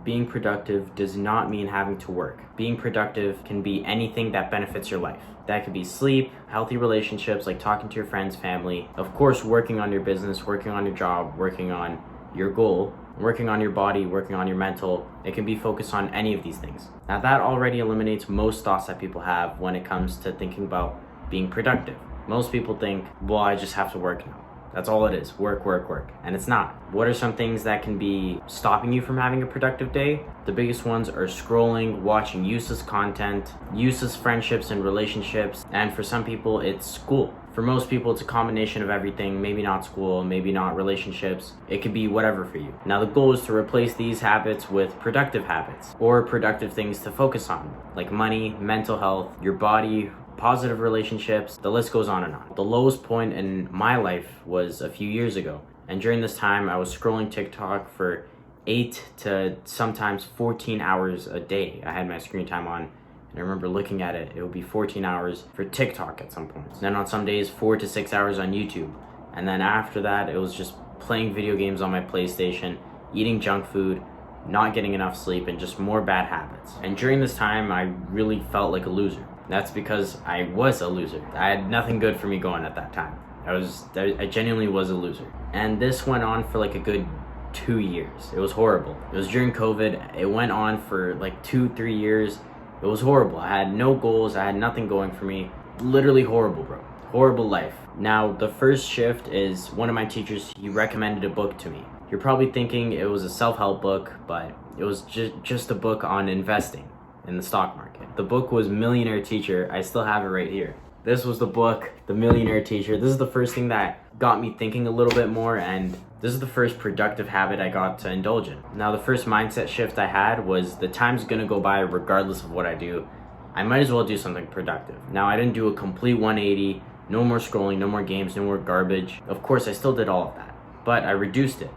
being productive does not mean having to work. Being productive can be anything that benefits your life. That could be sleep, healthy relationships like talking to your friends, family, of course working on your business, working on your job, working on your goal, working on your body, working on your mental. It can be focused on any of these things. Now that already eliminates most thoughts that people have when it comes to thinking about being productive. Most people think, well, I just have to work now. That's all it is, work, work, work. And it's not. What are some things that can be stopping you from having a productive day? The biggest ones are scrolling, watching useless content, useless friendships and relationships, and for some people, it's school. For most people, it's a combination of everything, maybe not school, maybe not relationships. It could be whatever for you. Now the goal is to replace these habits with productive habits, or productive things to focus on, like money, mental health, your body, positive relationships, the list goes on and on. The lowest point in my life was a few years ago. And during this time, I was scrolling TikTok for 8 to sometimes 14 hours a day. I had my screen time on, and I remember looking at it. It would be 14 hours for TikTok at some points. Then on some days, 4 to 6 hours on YouTube. And then after that, it was just playing video games on my PlayStation, eating junk food, not getting enough sleep, and just more bad habits. And during this time, I really felt like a loser. That's because I was a loser. I had nothing good for me going at that time. I genuinely was a loser. And this went on for like a good 2 years. It was horrible. It was during COVID. It went on for like 2-3 years. It was horrible. I had no goals. I had nothing going for me. Literally horrible, bro. Horrible life. Now, the first shift is one of my teachers, he recommended a book to me. You're probably thinking it was a self-help book, but it was just a book on investing in the stock market. The book was Millionaire Teacher. I still have it right here. This was the book, The Millionaire Teacher. This is the first thing that got me thinking a little bit more, and this is the first productive habit I got to indulge in. Now, the first mindset shift I had was the time's gonna go by regardless of what I do. I might as well do something productive. Now, I didn't do a complete 180, no more scrolling, no more games, no more garbage. Of course, I still did all of that, but I reduced it.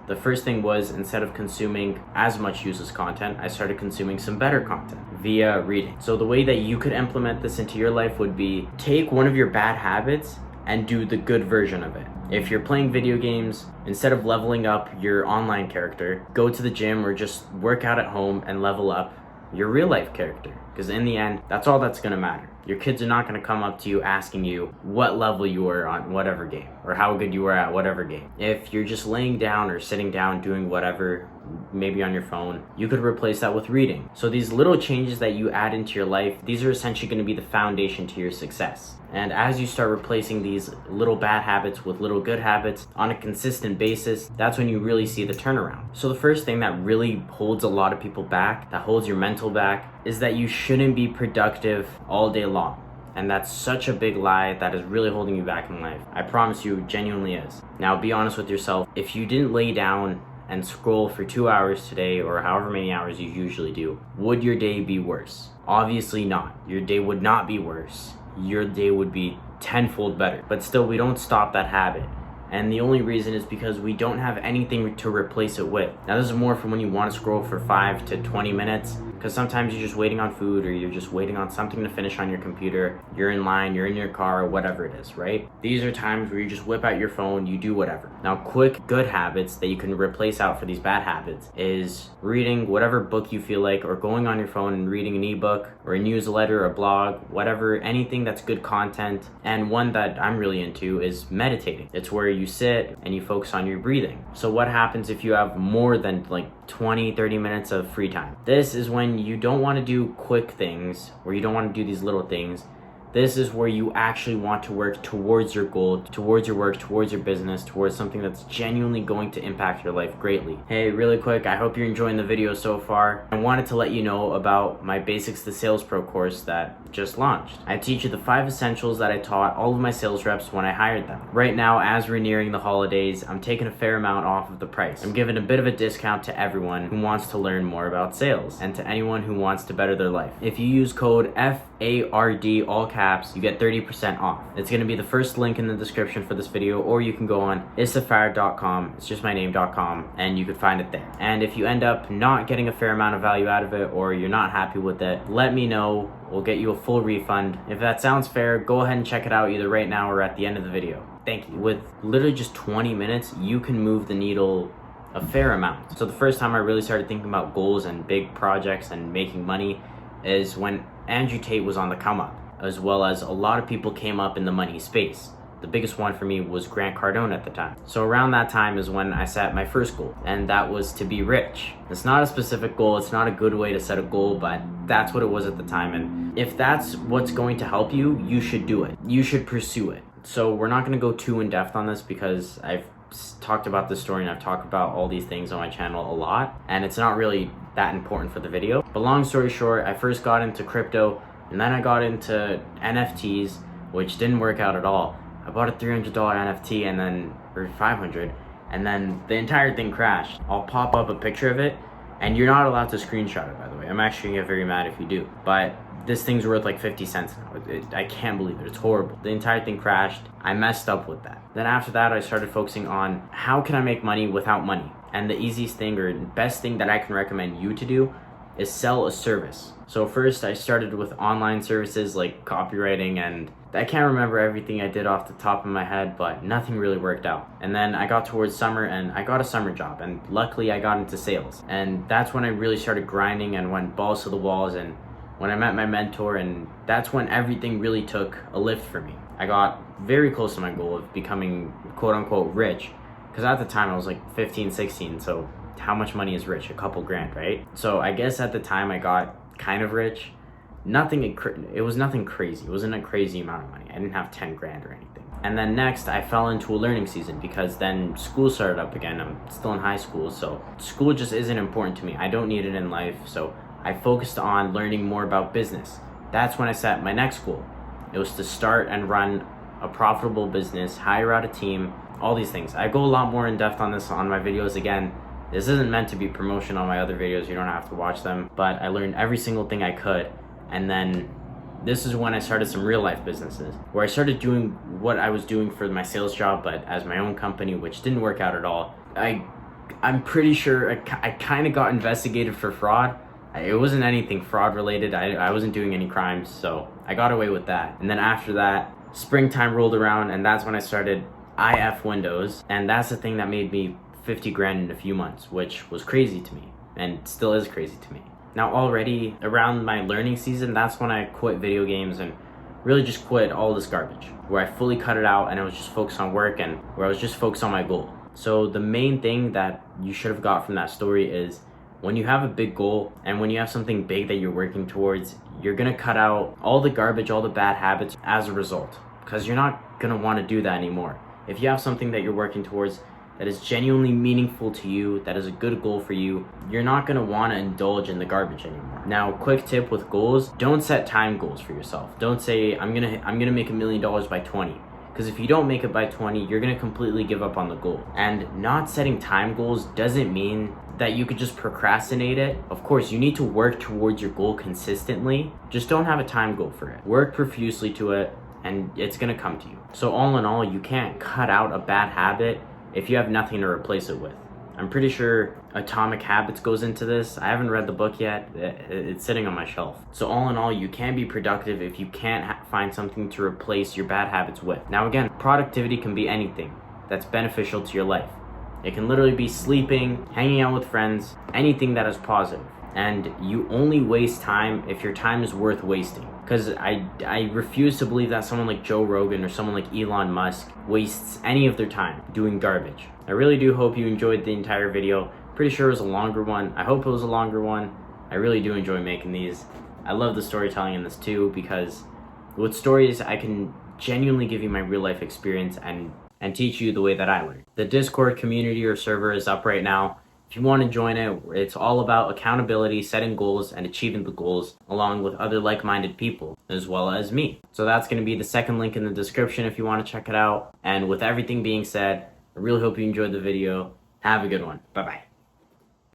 The first thing was, instead of consuming as much useless content, I started consuming some better content via reading. So the way that you could implement this into your life would be take one of your bad habits and do the good version of it. If you're playing video games, instead of leveling up your online character, go to the gym or just work out at home and level up your real life character. Because in the end, that's all that's gonna matter. Your kids are not gonna come up to you asking you what level you were on whatever game or how good you were at whatever game. If you're just laying down or sitting down doing whatever, maybe on your phone, you could replace that with reading. So these little changes that you add into your life, these are essentially gonna be the foundation to your success. And as you start replacing these little bad habits with little good habits on a consistent basis, that's when you really see the turnaround. So the first thing that really holds a lot of people back, that holds your mental back, is that you shouldn't be productive all day long. And that's such a big lie that is really holding you back in life. I promise you, it genuinely is. Now, be honest with yourself. If you didn't lay down and scroll for 2 hours today, or however many hours you usually do, would your day be worse? Obviously not. Your day would not be worse. Your day would be tenfold better. But still, we don't stop that habit. And the only reason is because we don't have anything to replace it with. Now, this is more for when you want to scroll for 5 to 20 minutes, because sometimes you're just waiting on food, or you're just waiting on something to finish on your computer. You're in line, you're in your car, or whatever it is, right? These are times where you just whip out your phone, you do whatever. Now, quick good habits that you can replace out for these bad habits is reading whatever book you feel like, or going on your phone and reading an ebook or a newsletter, a blog, whatever, anything that's good content. And one that I'm really into is meditating. It's where you sit and you focus on your breathing. So what happens if you have more than like 20-30 minutes of free time? This is when you don't want to do quick things, or you don't want to do these little things. This is where you actually want to work towards your goal, towards your work, towards your business, towards something that's genuinely going to impact your life greatly. Hey, really quick, I hope you're enjoying the video so far. I wanted to let you know about my Basics to Sales Pro course that just launched. I teach you the 5 essentials that I taught all of my sales reps when I hired them. Right now, as we're nearing the holidays, I'm taking a fair amount off of the price. I'm giving a bit of a discount to everyone who wants to learn more about sales, and to anyone who wants to better their life. If you use code FARD, all caps, you get 30% off. It's going to be the first link in the description for this video, or you can go on issafard.com, it's just my name.com, and you could find it there. And if you end up not getting a fair amount of value out of it, or you're not happy with it, let me know. We'll get you a full refund. If that sounds fair, go ahead and check it out either right now or at the end of the video. Thank you. With literally just 20 minutes, you can move the needle a fair amount. So the first time I really started thinking about goals and big projects and making money is when Andrew Tate was on the come up, as well as a lot of people came up in the money space. The biggest one for me was Grant Cardone at the time. So around that time is when I set my first goal, and that was to be rich. It's not a specific goal, it's not a good way to set a goal, but that's what it was at the time. And if that's what's going to help you, you should do it. You should pursue it. So we're not gonna go too in depth on this because I've talked about this story and I've talked about all these things on my channel a lot, and it's not really that important for the video. But long story short, I first got into crypto, and then I got into NFTs, which didn't work out at all. I bought a $300 NFT and then, or 500, and then the entire thing crashed. I'll pop up a picture of it, and you're not allowed to screenshot it, by the way. I'm actually gonna get very mad if you do. But this thing's worth like 50 cents now. I can't believe it, it's horrible. The entire thing crashed. I messed up with that. Then after that, I started focusing on how can I make money without money? And the easiest thing or best thing that I can recommend you to do is sell a service. So first I started with online services like copywriting, and I can't remember everything I did off the top of my head, but nothing really worked out. And then I got towards summer and I got a summer job, and luckily I got into sales. And that's when I really started grinding and went balls to the walls, and when I met my mentor, and that's when everything really took a lift for me. I got very close to my goal of becoming quote unquote rich, because at the time I was like 15, 16, so how much money is rich? A couple grand, right? So I guess at the time I got kind of rich. It was nothing crazy. It wasn't a crazy amount of money. I didn't have 10 grand or anything. And then next I fell into a learning season because then school started up again. I'm still in high school, so school just isn't important to me. I don't need it in life, so I focused on learning more about business. That's when I set my next goal. It was to start and run a profitable business, hire out a team, all these things. I go a lot more in depth on this on my videos. Again, this isn't meant to be promotion on my other videos. You don't have to watch them, but I learned every single thing I could. And then this is when I started some real life businesses, where I started doing what I was doing for my sales job, but as my own company, which didn't work out at all. I'm pretty sure I kind of got investigated for fraud. It wasn't anything fraud related. I wasn't doing any crimes, so I got away with that. And then after that, springtime rolled around, and that's when I started IF Windows, and that's the thing that made me 50 grand in a few months, which was crazy to me, and still is crazy to me. Now already around my learning season, that's when I quit video games and really just quit all this garbage, where I fully cut it out and I was just focused on work and where I was just focused on my goal. So the main thing that you should have got from that story is when you have a big goal and when you have something big that you're working towards, you're gonna cut out all the garbage, all the bad habits as a result, because you're not gonna want to do that anymore. If you have something that you're working towards that is genuinely meaningful to you, that is a good goal for you, you're not gonna wanna indulge in the garbage anymore. Now, quick tip with goals, don't set time goals for yourself. Don't say, I'm gonna make $1 million by 20. Because if you don't make it by 20, you're gonna completely give up on the goal. And not setting time goals doesn't mean that you could just procrastinate it. Of course, you need to work towards your goal consistently. Just don't have a time goal for it. Work profusely to it, and it's gonna come to you. So all in all, you can't cut out a bad habit if you have nothing to replace it with. I'm pretty sure Atomic Habits goes into this. I haven't read the book yet. It's sitting on my shelf. So all in all, you can be productive if you can't find something to replace your bad habits with. Now again, productivity can be anything that's beneficial to your life. It can literally be sleeping, hanging out with friends, anything that is positive. And you only waste time if your time is worth wasting. Because I refuse to believe that someone like Joe Rogan or someone like Elon Musk wastes any of their time doing garbage. I really do hope you enjoyed the entire video. Pretty sure it was a longer one. I hope it was a longer one. I really do enjoy making these. I love the storytelling in this too, because with stories I can genuinely give you my real life experience and teach you the way that I learn. The Discord community or server is up right now. If you want to join it, it's all about accountability, setting goals, and achieving the goals, along with other like-minded people, as well as me. So that's going to be the second link in the description if you want to check it out. And with everything being said, I really hope you enjoyed the video. Have a good one. Bye-bye.